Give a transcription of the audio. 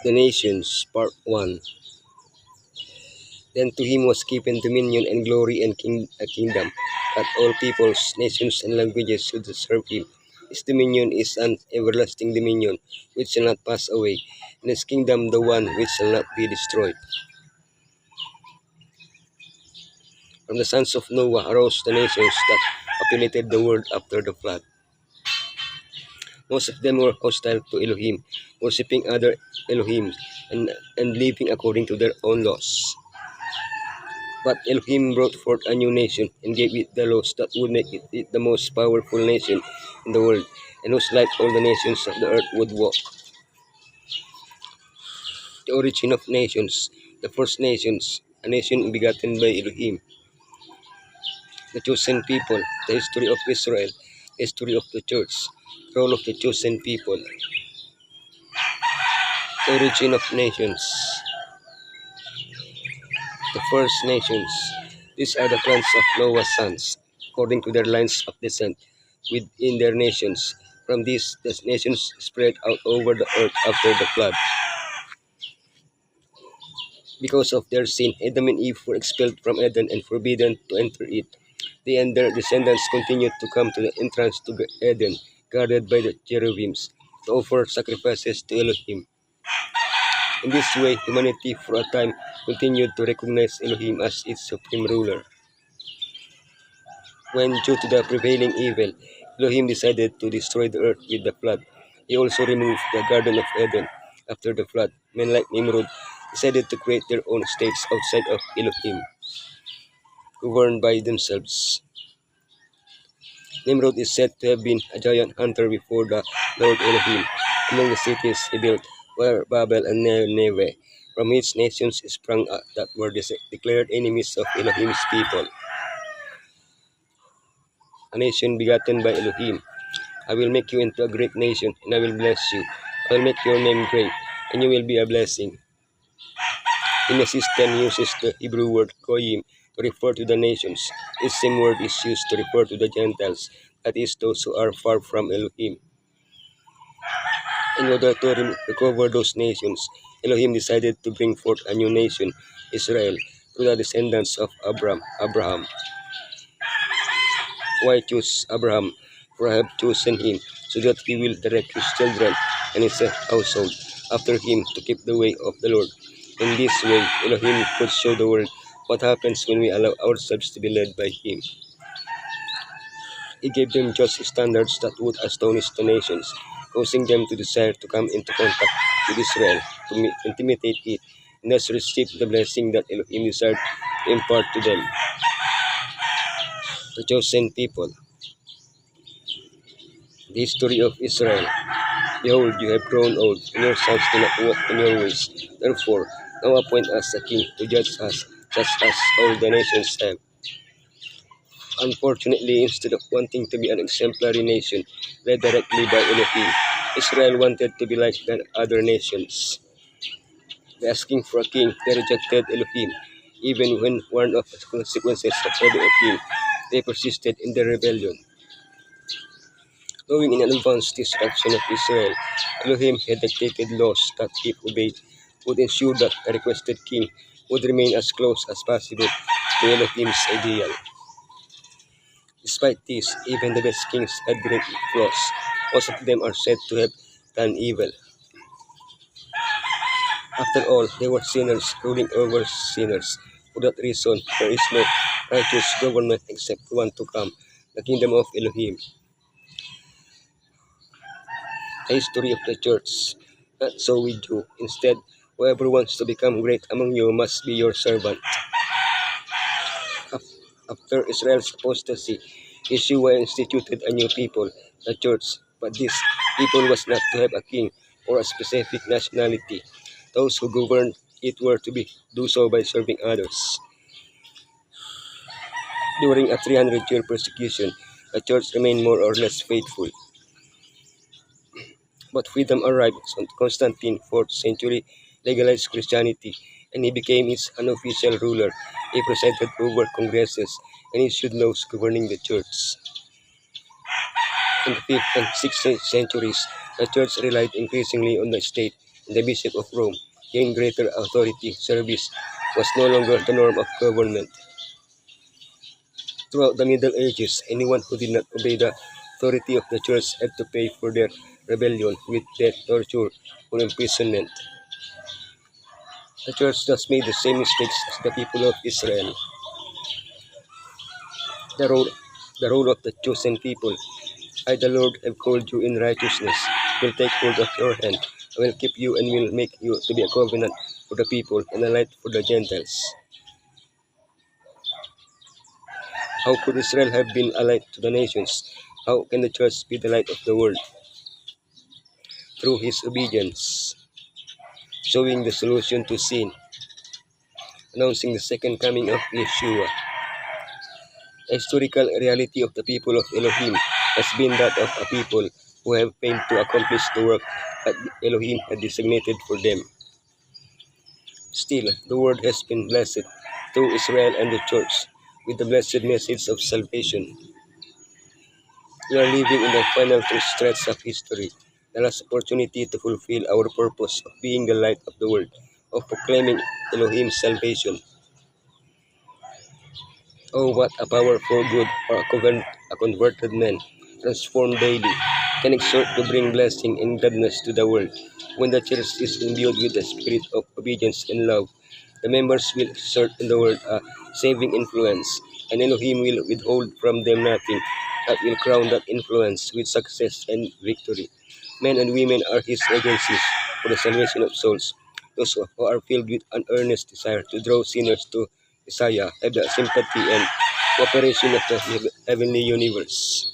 The Nations, Part 1. Then to him was given dominion and glory and a kingdom, that all peoples, nations, and languages should serve him. His dominion is an everlasting dominion, which shall not pass away, and his kingdom the one which shall not be destroyed. From the sons of Noah arose the nations that populated the world after the flood. Most of them were hostile to Elohim, worshipping other Elohims and living according to their own laws. But Elohim brought forth a new nation and gave it the laws that would make it the most powerful nation in the world, and whose like all the nations of the earth would walk. The origin of nations, the first nations, a nation begotten by Elohim. The chosen people, the history of Israel, history of the church, role of the chosen people. The origin of nations, the first nations. These are the clans of Noah's sons, according to their lines of descent, within their nations. From these, the nations spread out over the earth after the flood. Because of their sin, Adam and Eve were expelled from Eden and forbidden to enter it. They and their descendants continued to come to the entrance to Eden, guarded by the cherubims, to offer sacrifices to Elohim. In this way, humanity for a time continued to recognize Elohim as its supreme ruler. When, due to the prevailing evil, Elohim decided to destroy the earth with the flood, he also removed the Garden of Eden. After the flood, men like Nimrod decided to create their own states outside of Elohim, governed by themselves. Nimrod is said to have been a giant hunter before the Lord Elohim. Among the cities he built were Babel and Nineveh, from which nations sprang up that were declared enemies of Elohim's people. A nation begotten by Elohim. I will make you into a great nation, and I will bless you. I will make your name great, and you will be a blessing. Genesis 10 uses the Hebrew word goyim to refer to the nations. This same word is used to refer to the Gentiles, that is, those who are far from Elohim. In order to recover those nations, Elohim decided to bring forth a new nation, Israel, through the descendants of Abraham. Why choose Abraham? For I have chosen him, so that he will direct his children and his household after him to keep the way of the Lord. In this way, Elohim could show the world what happens when we allow ourselves to be led by him. He gave them just standards that would astonish the nations, causing them to desire to come into contact with Israel, to intimidate it, and thus receive the blessing that Elohim desired to impart to them. The chosen people. The history of Israel. Behold, you have grown old, and your sons do not walk in your ways. Therefore, now appoint us a king to judge us, just as all the nations have. Unfortunately, instead of wanting to be an exemplary nation led directly by Elohim, Israel wanted to be like the other nations. By asking for a king, they rejected Elohim. Even when warned of the consequences of Elohim, they persisted in their rebellion. Knowing in advance this action of Israel, Elohim had dictated laws that, if obeyed, would ensure that the requested king would remain as close as possible to Elohim's ideal. Despite this, even the best kings had great flaws. Most of them are said to have done evil. After all, they were sinners ruling over sinners. For that reason, there is no righteous government except one to come, the kingdom of Elohim. The history of the church. Not so with you. Instead, whoever wants to become great among you must be your servant. After Israel's apostasy, Yeshua instituted a new people, the church. But this people was not to have a king or a specific nationality. Those who governed it were to do so by serving others. During a 300-year persecution, the church remained more or less faithful. But freedom arrived. Constantine, 4th century, legalized Christianity, and he became its unofficial ruler. He presided over congresses and issued laws governing the church. In the 5th and 6th centuries, the church relied increasingly on the state and the Bishop of Rome gained greater authority. Service was no longer the norm of government. Throughout the Middle Ages, anyone who did not obey the authority of the church had to pay for their rebellion with death, torture, or imprisonment. The church thus made the same mistakes as the people of Israel. The role, the role of the chosen people. I, the Lord, have called you in righteousness, will take hold of your hand. I will keep you and will make you to be a covenant for the people and a light for the Gentiles. How could Israel have been a light to the nations? How can the church be the light of the world? Through his obedience, showing the solution to sin, announcing the second coming of Yeshua. The historical reality of the people of Elohim has been that of a people who have failed to accomplish the work that Elohim had designated for them. Still, the world has been blessed through Israel and the church with the blessed message of salvation. We are living in the final stretch of history, the last opportunity to fulfill our purpose of being the light of the world, of proclaiming Elohim's salvation. Oh, what a powerful good for a converted man, transformed daily, can exhort to bring blessing and gladness to the world. When the church is imbued with the spirit of obedience and love, the members will exert in the world a saving influence, and Elohim will withhold from them nothing that will crown that influence with success and victory. Men and women are his agencies for the salvation of souls. Those who are filled with an earnest desire to draw sinners to Messiah have the sympathy and cooperation of the heavenly universe.